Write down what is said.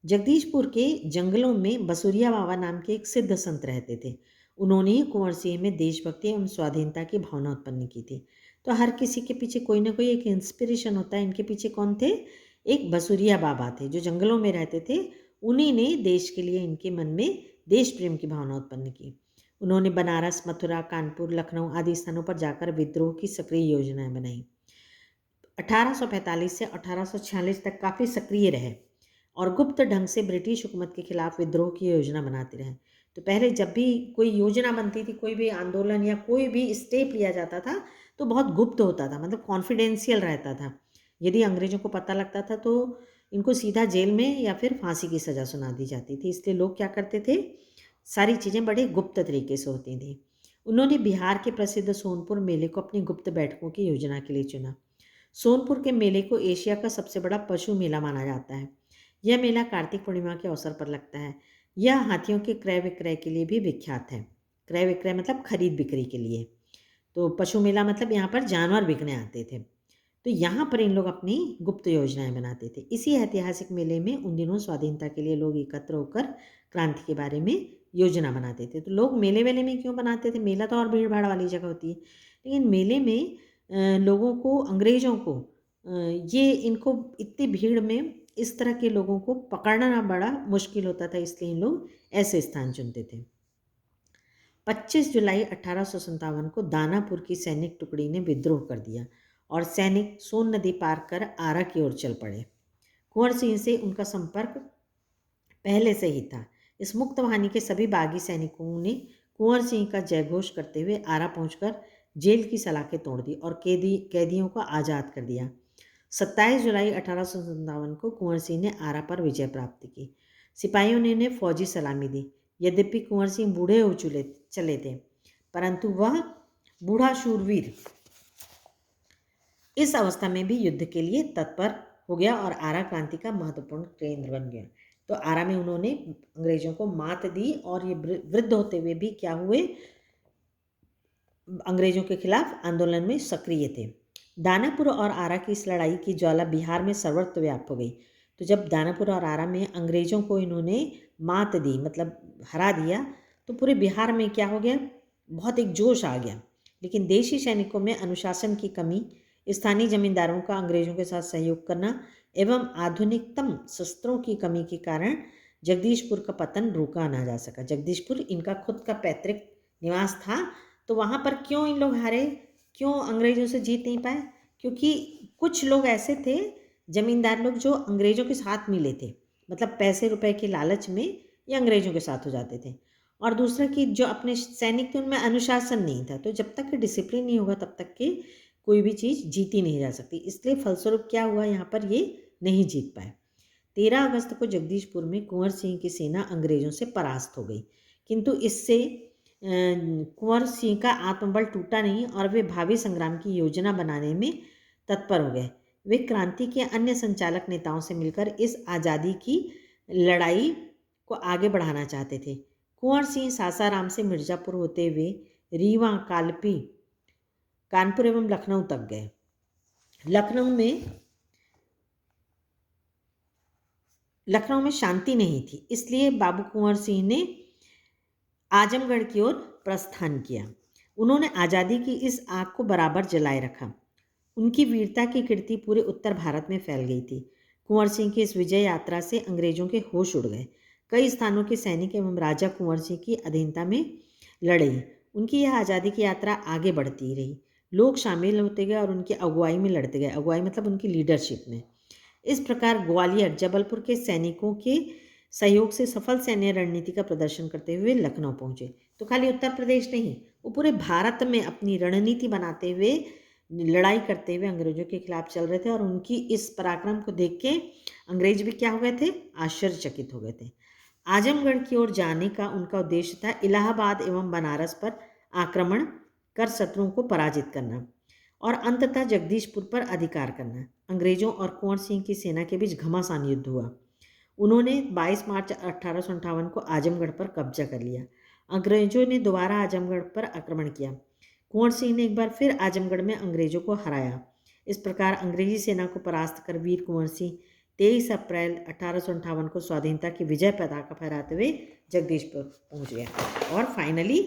जगदीशपुर के जंगलों में बसुरिया बाबा नाम के एक सिद्ध संत रहते थे। उन्होंने ही कुंवर सिंह में देशभक्ति एवं स्वाधीनता की भावना उत्पन्न की थी। तो हर किसी के पीछे कोई ना कोई एक इंस्पिरेशन होता है। इनके पीछे कौन थे? एक बसुरिया बाबा थे जो जंगलों में रहते थे। उन्हीं ने देश के लिए इनके मन में देश प्रेम की भावना उत्पन्न की। उन्होंने बनारस, मथुरा, कानपुर, लखनऊ आदि स्थानों पर जाकर विद्रोह की सक्रिय योजनाएं बनाई। 1845 से 1846 तक काफ़ी सक्रिय रहे और गुप्त ढंग से ब्रिटिश हुकूमत के खिलाफ विद्रोह की योजना बनाते रहे। तो पहले जब भी कोई योजना बनती थी, कोई भी आंदोलन या कोई भी स्टेप लिया जाता था, तो बहुत गुप्त होता था, मतलब कॉन्फिडेंशियल रहता था। यदि अंग्रेज़ों को पता लगता था तो इनको सीधा जेल में या फिर फांसी की सज़ा सुना दी जाती थी। इसलिए लोग क्या करते थे, सारी चीज़ें बड़े गुप्त तरीके से होती थी। उन्होंने बिहार के प्रसिद्ध सोनपुर मेले को अपनी गुप्त बैठकों की योजना के लिए चुना। सोनपुर के मेले को एशिया का सबसे बड़ा पशु मेला माना जाता है। यह मेला कार्तिक पूर्णिमा के अवसर पर लगता है। यह हाथियों के क्रय विक्रय के लिए भी विख्यात है। क्रय विक्रय मतलब खरीद बिक्री के लिए। तो पशु मेला मतलब यहाँ पर जानवर बिकने आते थे। तो यहाँ पर इन लोग अपनी गुप्त योजनाएं बनाते थे। इसी ऐतिहासिक मेले में उन दिनों स्वाधीनता के लिए लोग एकत्र होकर क्रांति के बारे में योजना बनाते थे। तो लोग मेले वेले में क्यों बनाते थे? मेला तो और भीड़ भाड़ वाली जगह होती है, लेकिन मेले में लोगों को, अंग्रेज़ों को ये इनको इतनी भीड़ में इस तरह के लोगों को पकड़ना बड़ा मुश्किल होता था, इसलिए इन लोग ऐसे स्थान चुनते थे। 25 जुलाई 1857 को दानापुर की सैनिक टुकड़ी ने विद्रोह कर दिया और सैनिक सोन नदी पार कर आरा की ओर चल पड़े। कुंवर सिंह से उनका संपर्क पहले से ही था। इस मुक्त वाहिनी के सभी बागी सैनिकों ने कुंवर सिंह का जयघोष करते हुए आरा पहुंचकर जेल की सलाखें तोड़ दी और कैदियों को आज़ाद कर दिया। 27 जुलाई 1857 को कुंवर सिंह ने आरा पर विजय प्राप्त की। सिपाहियों ने उन्हें फौजी सलामी दी। यद्यपि कुंवर सिंह बूढ़े हो चले थे, परंतु वह बूढ़ा शूरवीर इस अवस्था में भी युद्ध के लिए तत्पर हो गया और आरा क्रांति का महत्वपूर्ण केंद्र बन गया। तो आरा में उन्होंने अंग्रेजों को मात दी और ये वृद्ध होते हुए भी क्या हुए, अंग्रेजों के खिलाफ आंदोलन में सक्रिय थे। दानापुर और आरा की इस लड़ाई की ज्वाला बिहार में सर्वत्र व्याप्त हो गई। तो जब दानापुर और आरा में अंग्रेजों को इन्होंने मात दी, मतलब हरा दिया, तो पूरे बिहार में क्या हो गया, बहुत एक जोश आ गया। लेकिन देशी सैनिकों में अनुशासन की कमी, स्थानीय जमींदारों का अंग्रेजों के साथ सहयोग करना एवं आधुनिकतम शस्त्रों की कमी के कारण जगदीशपुर का पतन रोका ना जा सका। जगदीशपुर इनका खुद का पैतृक निवास था, तो वहाँ पर क्यों इन लोग हारे, क्यों अंग्रेज़ों से जीत नहीं पाए? क्योंकि कुछ लोग ऐसे थे, ज़मींदार लोग, जो अंग्रेज़ों के साथ मिले थे, मतलब पैसे रुपए के लालच में ये अंग्रेज़ों के साथ हो जाते थे। और दूसरा कि जो अपने सैनिक थे उनमें अनुशासन नहीं था। तो जब तक कि डिसिप्लिन नहीं होगा तब तक कि कोई भी चीज़ जीती नहीं जा सकती। इसलिए फलस्वरूप क्या हुआ, यहाँ पर ये नहीं जीत पाए। 13 अगस्त को जगदीशपुर में कुंवर सिंह की सेना अंग्रेज़ों से परास्त हो गई, किंतु इससे कुंवर सिंह का आत्मबल टूटा नहीं और वे भावी संग्राम की योजना बनाने में तत्पर हो गए। वे क्रांति के अन्य संचालक नेताओं से मिलकर इस आज़ादी की लड़ाई को आगे बढ़ाना चाहते थे। कुंवर सिंह सासाराम से मिर्ज़ापुर होते हुए रीवा, कालपी, कानपुर एवं लखनऊ तक गए। लखनऊ में शांति नहीं थी, इसलिए बाबू कुंवर सिंह ने आजमगढ़ की ओर प्रस्थान किया। उन्होंने आज़ादी की इस आग को बराबर जलाए रखा। उनकी वीरता की कीर्ति पूरे उत्तर भारत में फैल गई थी। कुंवर सिंह की इस विजय यात्रा से अंग्रेजों के होश उड़ गए। कई स्थानों के सैनिक एवं राजा कुंवर सिंह की अधीनता में लड़े। उनकी यह आज़ादी की यात्रा आगे बढ़ती रही। लोग शामिल होते गए और उनकी अगुवाई में लड़ते गए। अगुवाई मतलब उनकी लीडरशिप में। इस प्रकार ग्वालियर, जबलपुर के सैनिकों के सहयोग से सफल सैन्य रणनीति का प्रदर्शन करते हुए लखनऊ पहुंचे। तो खाली उत्तर प्रदेश नहीं, वो पूरे भारत में अपनी रणनीति बनाते हुए, लड़ाई करते हुए अंग्रेजों के खिलाफ चल रहे थे। और उनकी इस पराक्रम को देख के अंग्रेज भी क्या हो गए थे, आश्चर्यचकित हो गए थे। आजमगढ़ की ओर जाने का उनका उद्देश्य था इलाहाबाद एवं बनारस पर आक्रमण कर शत्रुओं को पराजित करना और अंततः जगदीशपुर पर अधिकार करना। अंग्रेजों और कुंवर सिंह की सेना के बीच घमासान युद्ध हुआ। उन्होंने 22 मार्च 1858 को आजमगढ़ पर कब्जा कर लिया। अंग्रेजों ने दोबारा आजमगढ़ पर आक्रमण किया। कुंवर सिंह ने एक बार फिर आजमगढ़ में अंग्रेजों को हराया। इस प्रकार अंग्रेजी सेना को परास्त कर वीर कुंवर सिंह 23 अप्रैल 1858 को स्वाधीनता की विजय पताका फहराते हुए जगदीशपुर पहुंच गया और फाइनली